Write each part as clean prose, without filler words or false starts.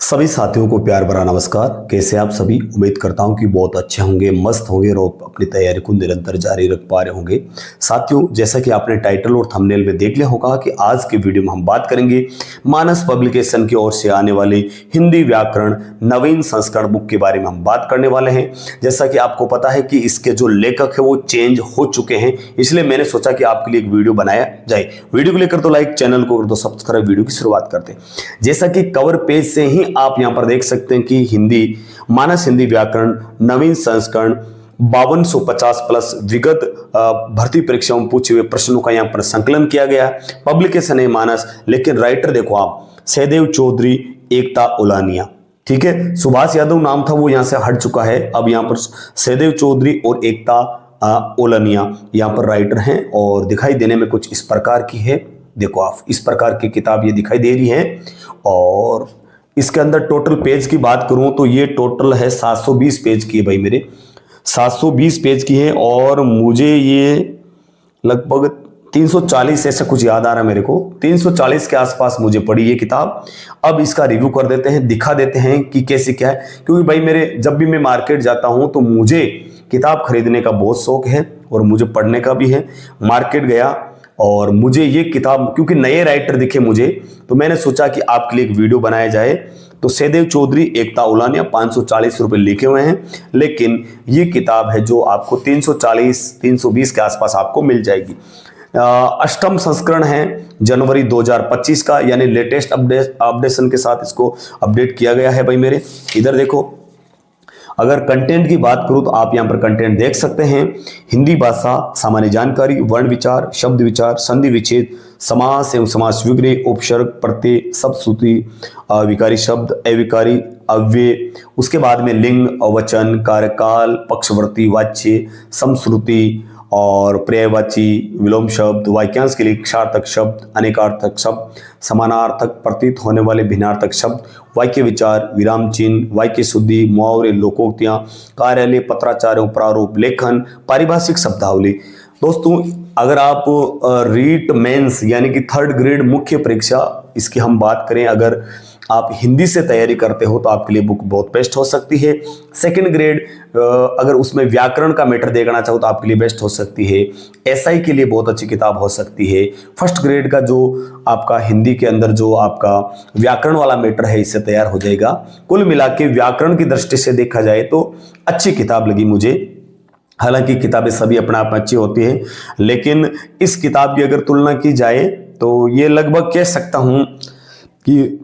सभी साथियों को प्यार भरा नमस्कार। कैसे आप सभी? उम्मीद करता हूं कि बहुत अच्छे होंगे, मस्त होंगे और अपनी तैयारी को निरंतर जारी रख पा रहे होंगे। साथियों, जैसा कि आपने टाइटल और थंबनेल में देख लिया होगा कि आज के वीडियो में हम बात करेंगे मानस पब्लिकेशन की ओर से आने वाले हिंदी व्याकरण नवीन संस्करण बुक के बारे में हम बात करने वाले हैं। जैसा कि आपको पता है कि इसके जो लेखक है वो चेंज हो चुके हैं, इसलिए मैंने सोचा कि आपके लिए एक वीडियो बनाया जाए। वीडियो को लेकर तो लाइक, चैनल को कर दो सब्सक्राइब। वीडियो की शुरुआत करते हैं। जैसा कि कवर पेज से ही आप यहां पर देख सकते हैं कि हिंदी मानस हिंदी व्याकरण नवीन संस्करण 5250 प्लस विगत भर्ती परीक्षाओं में पूछे हुए प्रश्नों का यहां पर संकलन किया गया है। पब्लिकेशन है मानस, लेकिन राइटर देखो आप, सहदेव चौधरी, एकता उलानिया। ठीक है, सुभाष यादव नाम था वो यहां से हट चुका है। अब यहां पर सहदेव चौधरी और एकता ओलनिया यहां पर राइटर हैं और दिखाई देने में कुछ इस प्रकार की है। देखो आप, इस प्रकार की किताब ये दिखाई दे रही है और इसके अंदर टोटल पेज की बात करूं तो ये टोटल है 720 पेज की है भाई मेरे, 720 पेज की है। और मुझे ये लगभग 340 ऐसा कुछ याद आ रहा है मेरे को, 340 के आसपास मुझे पड़ी ये किताब। अब इसका रिव्यू कर देते हैं, दिखा देते हैं कि कैसे क्या है। क्योंकि भाई मेरे, जब भी मैं मार्केट जाता हूं तो मुझे किताब खरीदने का बहुत शौक है और मुझे पढ़ने का भी है। मार्केट गया और मुझे ये किताब, क्योंकि नए राइटर दिखे मुझे, तो मैंने सोचा कि आपके लिए एक वीडियो बनाया जाए। तो सहदेव चौधरी, एकता उलानिया 540 रुपए लिखे हुए हैं, लेकिन ये किताब है जो आपको 340-320 के आसपास आपको मिल जाएगी। अष्टम संस्करण है जनवरी 2025 का, यानी लेटेस्ट अपडेशन के साथ इसको अपडेट किया गया है भाई मेरे। इधर देखो, अगर कंटेंट की बात करूं तो आप यहां पर कंटेंट देख सकते हैं। हिंदी भाषा सामान्य जानकारी, वर्ण विचार, शब्द विचार, संधि विच्छेद, समास एवं समास विग्रह, उपसर्ग, प्रत्यय, शब्दश्रुति, विकारी शब्द, अविकारी, अव्यय, उसके बाद में लिंग, वचन, कार्यकाल, पक्षवर्ती वाच्य, समश्रुति और पर्यायवाची, विलोम शब्द, वाक्यांश के लिए क्षार्थक शब्द, अनेकार्थक शब्द, समानार्थक प्रतीत होने वाले भिन्नार्थक शब्द, वाक्य विचार, विराम चिन्ह, वाक्य शुद्धि, मुहावरे, लोकोक्तियां, कार्यालय, पत्राचार, प्रारूप, लेखन, पारिभाषिक शब्दावली। दोस्तों, अगर आप रीट मेंस यानी कि 3rd ग्रेड मुख्य परीक्षा इसकी हम बात करें, अगर आप हिंदी से तैयारी करते हो तो आपके लिए बुक बहुत बेस्ट हो सकती है। 2nd ग्रेड अगर उसमें व्याकरण का मैटर देखना चाहो तो आपके लिए बेस्ट हो सकती है। एसआई के लिए बहुत अच्छी किताब हो सकती है। 1st ग्रेड का जो आपका हिंदी के अंदर जो आपका व्याकरण वाला मैटर है, इससे तैयार हो जाएगा। कुल मिला के व्याकरण की दृष्टि से देखा जाए तो अच्छी किताब लगी मुझे। हालांकि किताबें सभी अपने आप में अच्छी होती है, लेकिन इस किताब की अगर तुलना की जाए तो ये लगभग कह सकता हूं कि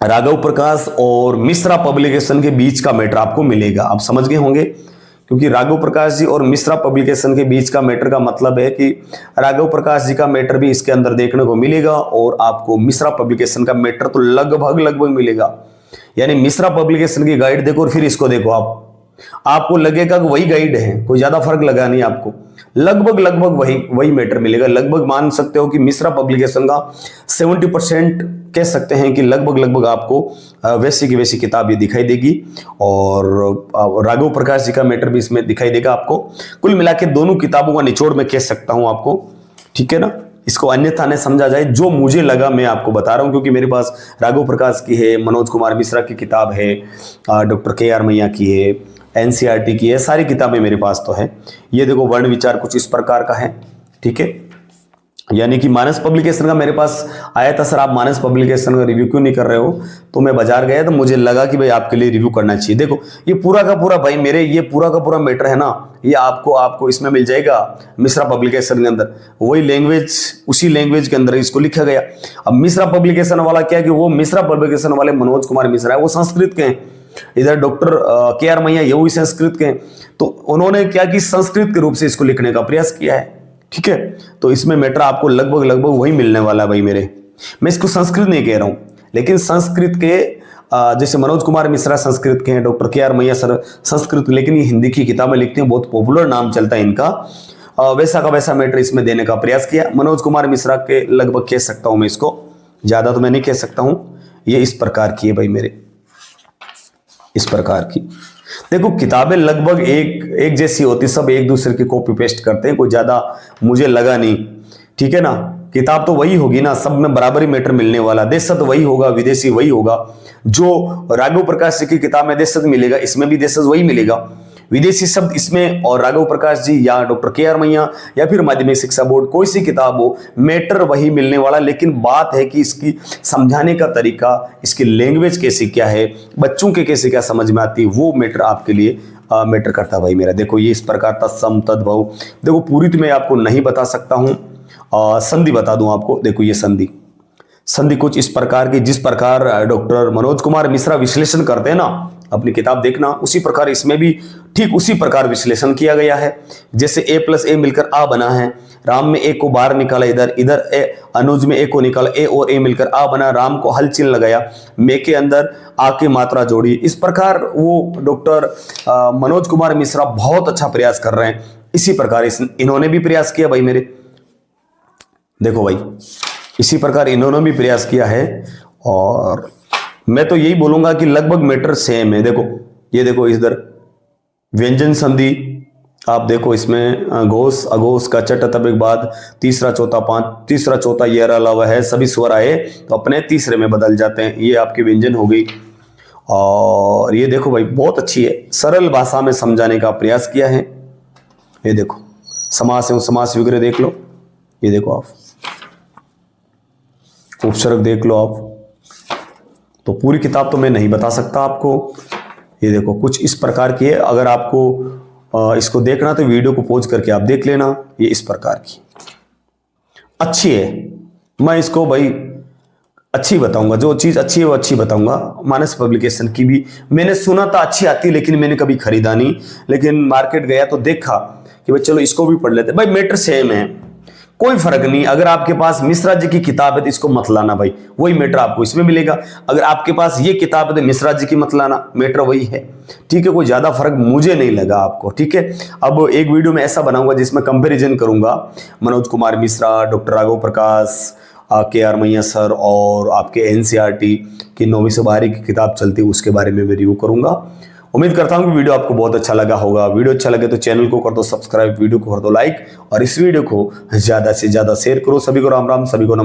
राघव प्रकाश और मिश्रा पब्लिकेशन के बीच का मैटर आपको मिलेगा। आप समझ गए होंगे, क्योंकि राघव प्रकाश जी और मिश्रा पब्लिकेशन के बीच का मैटर का मतलब है कि राघव प्रकाश जी का मैटर भी इसके अंदर देखने को मिलेगा और आपको मिश्रा पब्लिकेशन का मैटर तो लगभग मिलेगा। यानी मिश्रा पब्लिकेशन की गाइड देखो और फिर इसको देखो, आपको लगेगा कि वही गाइड है, कोई ज्यादा फर्क लगा नहीं आपको। लगभग वही मैटर मिलेगा। लगभग मान सकते हो कि मिश्रा पब्लिकेशन का 70% कह सकते हैं कि लगभग आपको वैसी की वैसी किताब ये दिखाई देगी और राघव प्रकाश जी का मैटर भी इसमें दिखाई देगा आपको। कुल मिला के दोनों किताबों का निचोड़ में कह सकता हूं आपको, ठीक है ना। इसको अन्यथा न समझा जाए, जो मुझे लगा मैं आपको बता रहा हूं, क्योंकि मेरे पास राघव प्रकाश की है, मनोज कुमार मिश्रा की किताब है, डॉक्टर KR मैया की है, NCERT की है, सारी किताबें मेरे पास तो है। ये देखो, वर्ण विचार कुछ इस प्रकार का है, ठीक है। यानी कि मानस पब्लिकेशन का मेरे पास आया था, सर आप मानस पब्लिकेशन का रिव्यू क्यों नहीं कर रहे हो? तो मैं बाजार गया तो मुझे लगा कि भाई आपके लिए रिव्यू करना चाहिए। देखो, ये पूरा का पूरा भाई मेरे, ये पूरा का पूरा मैटर है ना, ये आपको इसमें मिल जाएगा मिश्रा पब्लिकेशन के अंदर। वही लैंग्वेज, उसी लैंग्वेज के अंदर इसको लिखा गया। अब मिश्रा पब्लिकेशन वाला क्या है कि वो मिश्रा पब्लिकेशन वाले मनोज कुमार मिश्रा है, वो संस्कृत के हैं। इधर डॉक्टर KR मैया ये वही संस्कृत के हैं। तो उन्होंने क्या कि संस्कृत के रूप से इसको लिखने का प्रयास किया है, ठीक है। तो इसमें मैटर आपको लगभग वही मिलने वाला है भाई मेरे। मैं इसको संस्कृत नहीं कह रहा हूं, लेकिन संस्कृत के जैसे मनोज कुमार मिश्रा संस्कृत के हैं, डॉक्टर KR मैया सर संस्कृत, लेकिन ये हिंदी की किताबें लिखते हैं, बहुत पॉपुलर नाम चलता है इनका। वैसा का वैसा मैटर इसमें देने का प्रयास किया। मनोज कुमार मिश्रा के लगभग कह सकता हूं मैं इसको, ज्यादा तो मैं नहीं कह सकता हूं। ये इस प्रकार की है भाई मेरे, इस प्रकार की। देखो, किताबें लगभग एक जैसी होती, सब एक दूसरे की कॉपी पेस्ट करते हैं, कोई ज्यादा मुझे लगा नहीं, ठीक है ना। किताब तो वही होगी ना, सब में बराबर ही मैटर मिलने वाला। देशज वही होगा, विदेशी वही होगा। जो राघव प्रकाश जी की किताब में देशज मिलेगा, इसमें भी देशज वही मिलेगा। विदेशी शब्द इसमें और राघव प्रकाश जी या डॉक्टर के आर मैया या फिर माध्यमिक शिक्षा बोर्ड, कोई सी किताब हो, मैटर वही मिलने वाला। लेकिन बात है कि इसकी समझाने का तरीका, इसकी लैंग्वेज कैसी क्या है, बच्चों के कैसे क्या समझ में आती है, वो मैटर आपके लिए मैटर करता है भाई मेरा। देखो ये इस प्रकार तत्सम तद्भव, देखो पूरी तो मैं आपको नहीं बता सकता हूं, संधि बता दूं आपको। देखो ये संधि कुछ इस प्रकार की, जिस प्रकार डॉक्टर मनोज कुमार मिश्रा विश्लेषण करते हैं ना, अपनी किताब देखना, उसी प्रकार इसमें भी ठीक उसी प्रकार विश्लेषण किया गया है। जैसे a प्लस ए मिलकर आ बना है, राम में ए को बाहर निकाला, इधर इधर ए, अनुज में ए को निकाला, ए और ए मिलकर आ बना, राम को हल चिन्ह लगाया, मैं के अंदर आ की मात्रा जोड़ी। इस प्रकार वो डॉक्टर मनोज कुमार मिश्रा बहुत अच्छा प्रयास कर रहे हैं। इसी प्रकार इन्होंने भी प्रयास किया भाई मेरे, देखो भाई इसी प्रकार इन्होंने भी प्रयास किया है। और मैं तो यही बोलूंगा कि लगभग मैटर सेम है। देखो ये देखो इधर व्यंजन संधि, आप देखो इसमें घोष अघोष का चट तब बाद तीसरा चौथा पांच, तीसरा चौथा ये अलावा है, सभी स्वर आए तो अपने तीसरे में बदल जाते हैं। ये आपकी व्यंजन हो गई। और ये देखो भाई बहुत अच्छी है, सरल भाषा में समझाने का प्रयास किया है। ये देखो समास एवं समास विग्रह देख लो, ये देखो आप उपसर्ग देख लो आप। तो पूरी किताब तो मैं नहीं बता सकता आपको। ये देखो कुछ इस प्रकार की है, अगर आपको इसको देखना तो वीडियो को पॉज करके आप देख लेना। ये इस प्रकार की अच्छी है, मैं इसको भाई अच्छी बताऊंगा, जो चीज अच्छी है वो अच्छी बताऊंगा। मानस पब्लिकेशन की भी मैंने सुना था अच्छी आती, लेकिन मैंने कभी खरीदा नहीं। लेकिन मार्केट गया तो देखा कि भाई चलो इसको भी पढ़ लेते। भाई मैटर सेम है, कोई फर्क नहीं। अगर आपके पास मिश्रा जी की किताब है तो इसको मत लाना भाई, वही मैटर आपको इसमें मिलेगा। अगर आपके पास ये किताब है तो मिश्रा जी की मत लाना, मैटर वही है। ठीक है, कोई ज्यादा फर्क मुझे नहीं लगा आपको। ठीक है, अब एक वीडियो में ऐसा बनाऊंगा जिसमें कंपैरिजन करूंगा मनोज कुमार मिश्रा, डॉक्टर राघव प्रकाश, के आर मैया सर और आपके एनसीईआरटी की 9वीं से 12वीं की किताब चलती है, उसके बारे में मैं रिव्यू करूंगा। उम्मीद करता हूं कि वीडियो आपको बहुत अच्छा लगा होगा। वीडियो अच्छा लगे तो चैनल को कर दो सब्सक्राइब, वीडियो को कर दो लाइक और इस वीडियो को ज्यादा से ज्यादा शेयर करो। सभी को राम राम, सभी को